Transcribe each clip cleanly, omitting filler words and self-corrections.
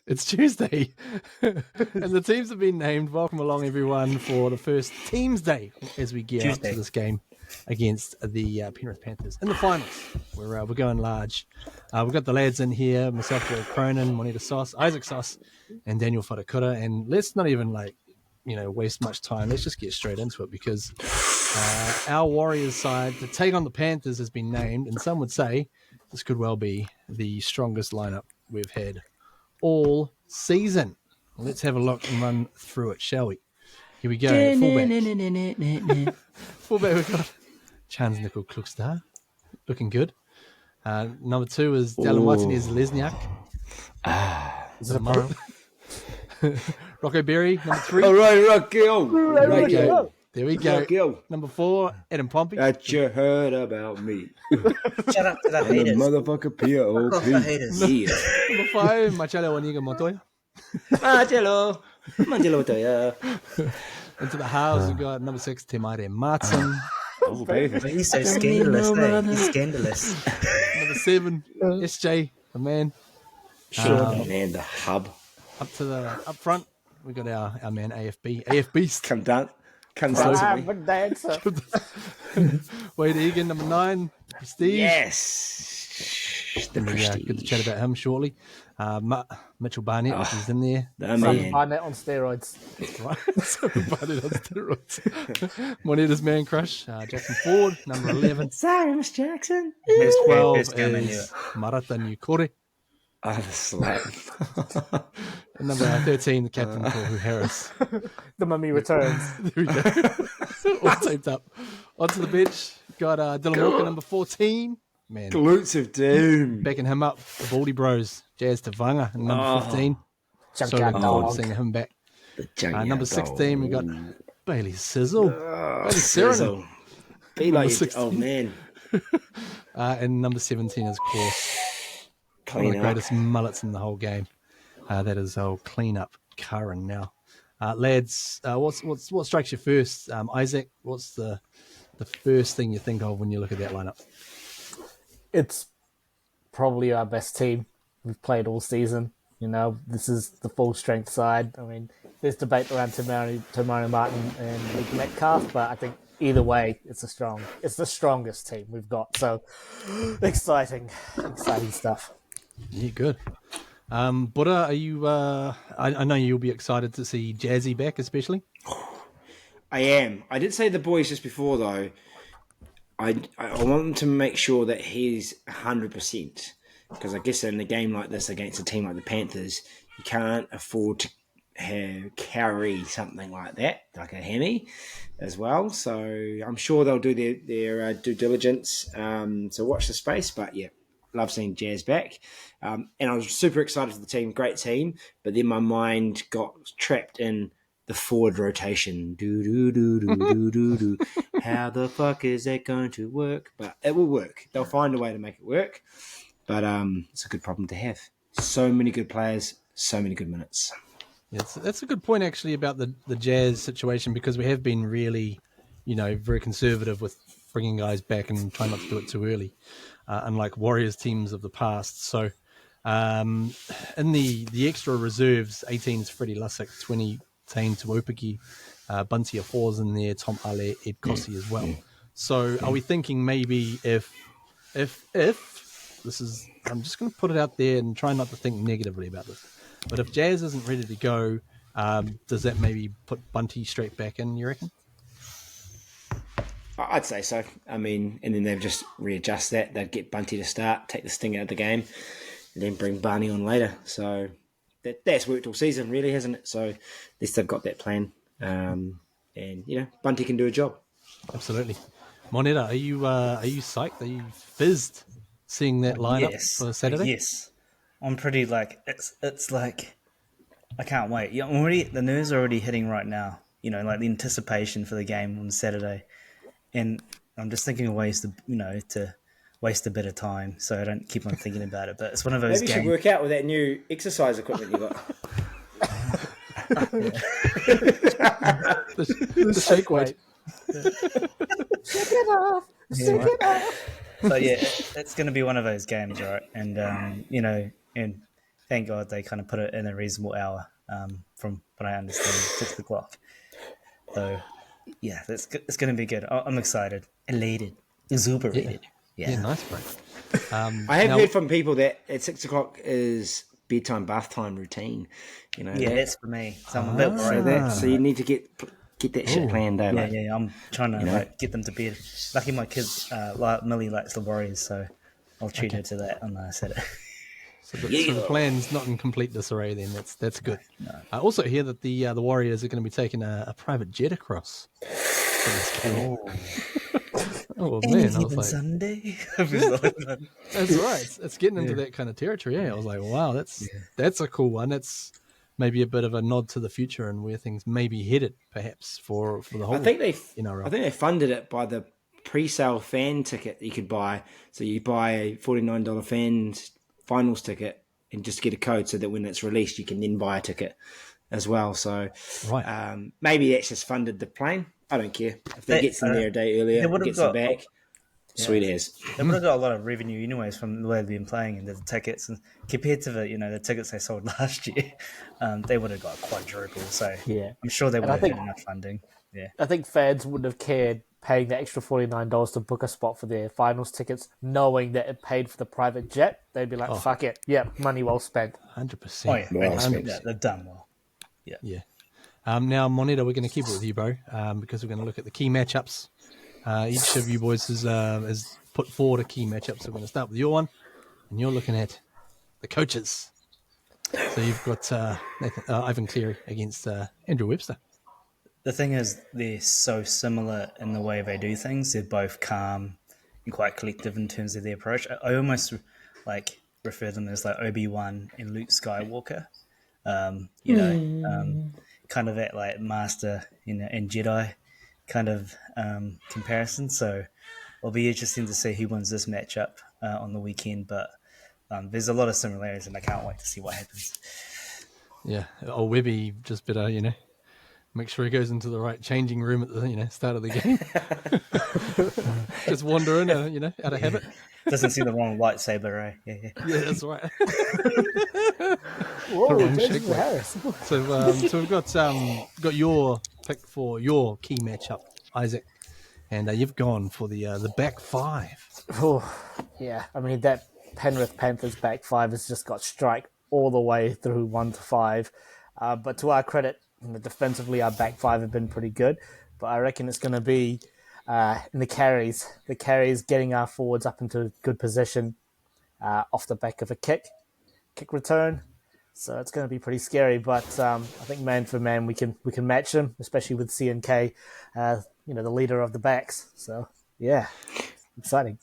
It's Tuesday, and the teams have been named. Welcome along, everyone, for the first Teams Day as we gear up to this game against the Penrith Panthers in the finals. We're going large. We've got the lads in here, myself, Joel Cronin, Moneta Sauce, Isaac Sauce, and Daniel Whatakura. And let's not even waste much time. Let's just get straight into it because our Warriors side to take on the Panthers has been named, and some would say this could well be the strongest lineup we've had all season. Let's have a look and run through it, shall we? Here we go. Fullback, we've got Chance Nickel Klukstar, looking good. Number 2 is Dylan Martinez Lesniak. Is it a pro? Rocco Berry, number 3. All right, Rocco. There we go. Rocco. Number 4, Adam Pompey. That you heard about me. Shut up to the haters. Motherfucker POP. Fuck the haters. Number 5, Machado Oniga Montoya. Angelo Toya. Into the house, we've got number 6, Temare Martin. Oh, baby. He's so scandalous, eh? He's scandalous. Number 7, SJ, the man. Man, the hub. Up front, we got our man AFB. AFB. Come down. I'm a dancer. Wade Egan, number 9, Prestige. Yes. The Prestige. Good to chat about him shortly. Mitchell Barnett, he's in there. Barnett on steroids. Barnett on steroids. Moneta's man crush, Jackson Ford, number 11. Sorry, Miss Jackson. Number 12 is Marata Nukore. Oh, the slap. And number 13, the captain, Paul Harris. The mummy returns. There we go. All taped up. Onto the bench, got Dylan Walker, number 14. Man, Glutes of Doom. backing him up. The Baldy Bros, Jazz Tavanga, number 15. Junkyard looking forward to dog. seeing him back. Number 16, dog. we got Bailey Sizzle. Bailey Sizzle. Be Number like 16. old man. And number 17 is, of course, one of the greatest mullets in the whole game. That is old clean up Curran now. Lads, what strikes you first? Isaac, what's the first thing you think of when you look at that lineup? It's probably our best team we've played all season. You know, this is the full strength side. I mean, there's debate around Tamari Martin and Luke Metcalf, but I think either way, it's the strongest team we've got. So exciting stuff. Yeah, good. Buddha, are you? I know you'll be excited to see Jazzy back, especially. I am. I did say the boys just before, though. I want them to make sure that he's 100%. Because I guess in a game like this against a team like the Panthers, you can't afford to carry something like that, like a hammy, as well. So I'm sure they'll do their due diligence. So watch the space. But yeah, love seeing Jazz back. And I was super excited for the team. Great team. But then my mind got trapped in the forward rotation. Do. How the fuck is that going to work? But it will work. They'll find a way to make it work. But it's a good problem to have. So many good players, so many good minutes. Yeah, that's a good point, actually, about the Jazz situation, because we have been really, very conservative with bringing guys back and trying not to do it too early, unlike Warriors teams of the past. So in the extra reserves, 18 is Freddie Lussick, 20 Tane Tuopiki, Bunty Afors in there, Tom Ale, Ed Kossi as well. So are we thinking maybe if this is, I'm just going to put it out there and try not to think negatively about this, but if Jazz isn't ready to go, does that maybe put Bunty straight back in, you reckon? I'd say so. I mean, and then they'd just readjust that. They'd get Bunty to start, take the sting out of the game, and then bring Barney on later. So that's worked all season, really, hasn't it? So at least they've got that plan. And, Bunty can do a job. Absolutely. Moneta, are you psyched? Are you fizzed seeing that lineup for Saturday? Yes. I'm pretty it's like, I can't wait. The nerves are already hitting right now. The anticipation for the game on Saturday. And I'm just thinking of ways to waste a bit of time so I don't keep on thinking about it. But it's one of those games. Maybe you should work out with that new exercise equipment you got. the shake weight. Shake it off. Shake it off. So yeah, it's going to be one of those games, right? And and thank God they kind of put it in a reasonable hour. From what I understand, 6 o'clock. So yeah, it's going to be good. I'm excited, elated, exuberated. Yeah, nice, bro. I have heard from people that at 6 o'clock is bedtime, bath time routine. You know, That's for me. So I'm a bit worried. So you need to get that shit planned out. Yeah. I'm trying to get them to bed. Lucky my kids, Millie likes the Warriors, so I'll treat her to that on Saturday. So the plan's not in complete disarray then. That's good. No. I also hear that the Warriors are going to be taking a private jet across for this game. Oh man, I was like, Sunday. That's right. It's getting into that kind of territory. Yeah, I was like, wow, that's a cool one. That's maybe a bit of a nod to the future and where things may be headed, perhaps for the whole. I think they funded it by the pre-sale fan ticket you could buy. So you buy a $49 finals ticket and just get a code so that when it's released, you can then buy a ticket as well. So maybe that's just funded the plane. I don't care. If they get them there a day earlier, gets them back, sweet as. They would have got a lot of revenue anyways from the way they've been playing and the tickets. And compared to the tickets they sold last year, they would have got quadruple. So I'm sure they would have had enough funding. Yeah, I think fans wouldn't have cared paying the extra $49 to book a spot for their finals tickets, knowing that it paid for the private jet. They'd be like, fuck it. Yeah, money well spent. 100%. Oh, yeah. They've done well. Yeah. Now, Moneta, we're going to keep it with you, bro, because we're going to look at the key matchups. Each of you boys has put forward a key matchup, so we're going to start with your one, and you're looking at the coaches. So you've got Ivan Cleary against Andrew Webster. The thing is, they're so similar in the way they do things. They're both calm and quite collective in terms of their approach. I almost refer to them as like Obi-Wan and Luke Skywalker. Kind of that like Master and Jedi kind of comparison. So it'll be interesting to see who wins this matchup on the weekend. But there's a lot of similarities, and I can't wait to see what happens. Yeah, Webby just better, make sure he goes into the right changing room at the start of the game. Just wandering, out of habit. Doesn't see the wrong lightsaber, right? Yeah, that's right. Whoa, Jason Harris. So we've got your pick for your key matchup, Isaac, and you've gone for the back five. Oh, yeah. I mean, that Penrith Panthers back five has just got strike all the way through 1 to 5. But to our credit, defensively, our back five have been pretty good. But I reckon it's going to be in the carries. The carries getting our forwards up into good position off the back of a kick return. So it's going to be pretty scary. But I think man for man, we can match them, especially with CNK, the leader of the backs. So yeah, exciting.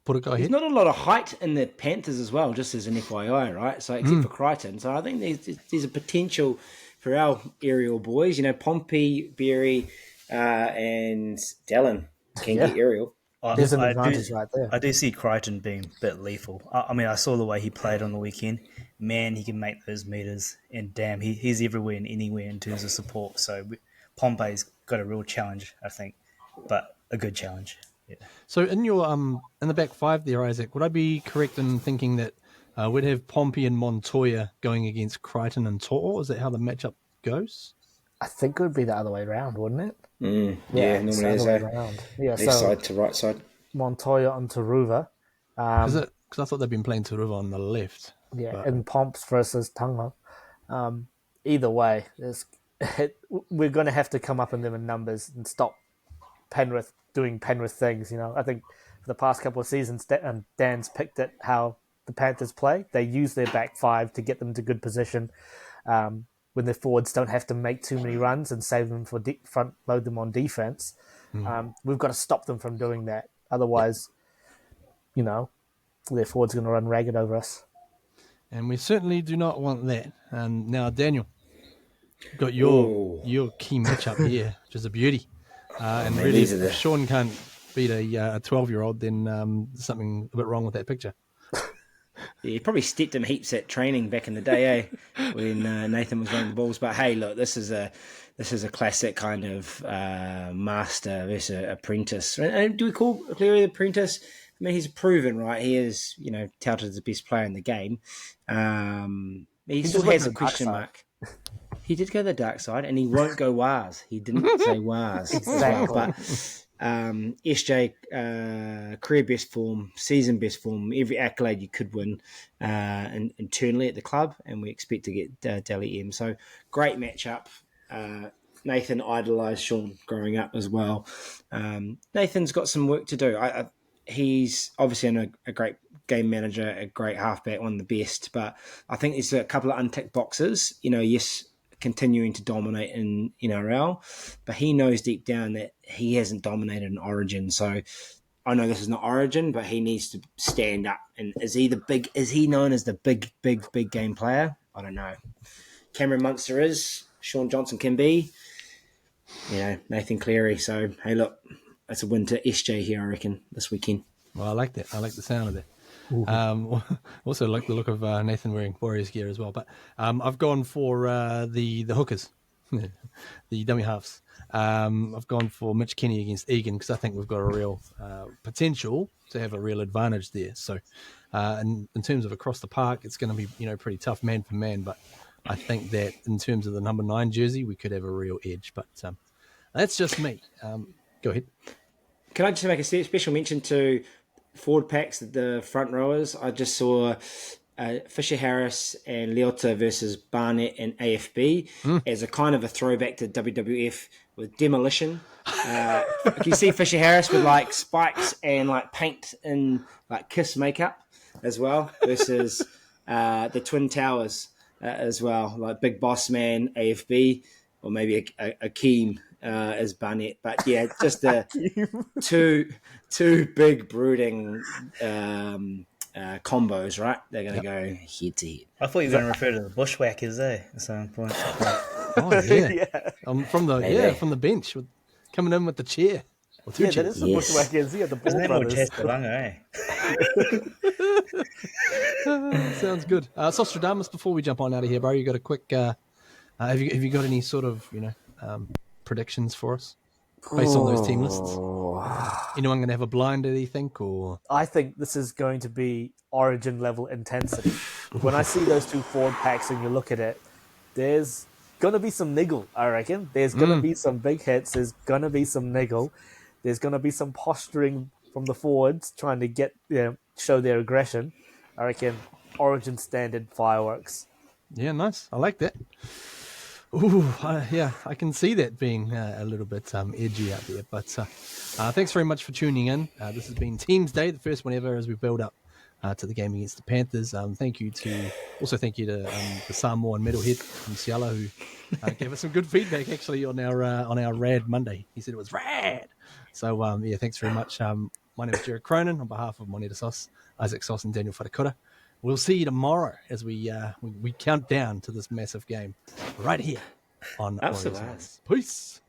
Go ahead. There's not a lot of height in the Panthers as well, just as an FYI, right? So except for Crichton. So I think there's a potential for our aerial boys. Pompey, Berry, and Dallin can get aerial. There's an advantage right there. I do see Crichton being a bit lethal. I mean, I saw the way he played on the weekend. Man, he can make those meters, and damn, he's everywhere and anywhere in terms of support. So Pompey's got a real challenge, I think, but a good challenge. Yeah. So in your in the back five there, Isaac, would I be correct in thinking that we'd have Pompey and Montoya going against Crichton and To'o? Is that how the matchup goes? I think it would be the other way around, wouldn't it? Yeah, normally is around. Yeah, left side to right side. Montoya on Taruva. Because I thought they'd been playing Taruva on the left. Yeah, and Pomps versus Tunga. Either way, we're going to have to come up in them in numbers and stop Penrith doing Penrith things. I think for the past couple of seasons, Dan's picked at how the Panthers play. They use their back five to get them to good position when their forwards don't have to make too many runs and save them for front load them on defense. We've got to stop them from doing that. Otherwise, their forwards are going to run ragged over us. And we certainly do not want that. And now, Daniel, got your key matchup here, which is a beauty. And really, if Sean can't beat a 12-year-old, then something a bit wrong with that picture. Yeah, you probably stepped him heaps at training back in the day, when Nathan was running the balls. But hey, look, this is a classic kind of master versus apprentice. Do we call Cleary the apprentice? mean, he's proven, right? He is, touted as the best player in the game. He still has a question mark. He did go the dark side, and he won't go Wars. He didn't say Wars. Exactly. But SJ, career best form, season best form, every accolade you could win internally at the club, and we expect to get Dally M. So great matchup. Nathan idolised Sean growing up as well. Nathan's got some work to do. He's obviously a great game manager, a great halfback, one of the best, but I think there's a couple of unticked boxes. Yes, continuing to dominate in NRL, but he knows deep down that he hasn't dominated in Origin. So I know this is not Origin, but he needs to stand up. And is he known as the big game player? I don't know. Cameron Munster is. Sean Johnson can be. Nathan Cleary. So hey, look, that's a win to SJ here, I reckon, this weekend. Well, I like that. I like the sound of that. Also like the look of Nathan wearing Warriors gear as well. But I've gone for the hookers, the dummy halves. I've gone for Mitch Kenny against Egan because I think we've got a real potential to have a real advantage there. So in terms of across the park, it's going to be pretty tough man for man. But I think that in terms of the number 9 jersey, we could have a real edge. But that's just me. Go ahead. Can I just make a special mention to forward packs, the front rowers? I just saw Fisher Harris and Leota versus Barnett and AFB as a kind of a throwback to WWF with Demolition. You see Fisher Harris with like spikes and like paint and like Kiss makeup as well versus the Twin Towers as well, like Big Boss Man, AFB, or maybe a Keem as Barnett. But yeah, just the two big brooding combos, right? They're going to go head to head. I thought you were going to refer to the bushwhackers, at some point. Oh yeah, from the bench, coming in with the chair. Or two Yeah, chairs. that is the bushwhackers. Yeah, the Ball Isn't that more Brothers. Testalunga, Sounds good. Sostradamus, before we jump on out of here, bro, you got a quick. Have you got any sort of predictions for us based on those team lists? Anyone going to have a blinder, do you think, or? I think this is going to be Origin level intensity. When I see those two forward packs and you look at it, there's going to be some niggle, I reckon. There's going to be some big hits. There's going to be some niggle. There's going to be some posturing from the forwards trying to show their aggression. I reckon Origin standard fireworks. Yeah, nice. I like that. Ooh, yeah, I can see that being a little bit edgy out there. But thanks very much for tuning in. This has been TEAMSDAY, the first one ever as we build up to the game against the Panthers. Thank you to the Samoan metalhead from Ciala who gave us some good feedback actually on our Rad Monday. He said it was rad. So thanks very much. My name is Jared Cronin on behalf of Moneta Sauce, Isaac Sauce, and Daniel Whatakura. We'll see you tomorrow as we count down to this massive game right here on Origins. Peace.